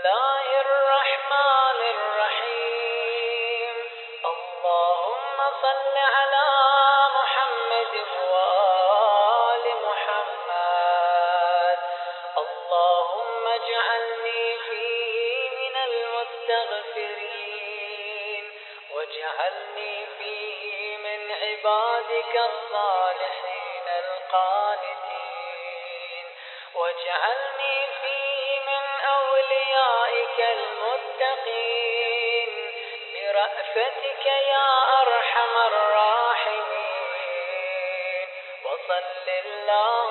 الله الرحمن الرحيم اللهم صل على محمد وآل محمد اللهم اجعلني فيه من المستغفرين واجعلني فيه من عبادك الصالحين القانتين واجعلني فيه من أوليائك المتقين برأفتك يا أرحم الراحمين وصل اللهم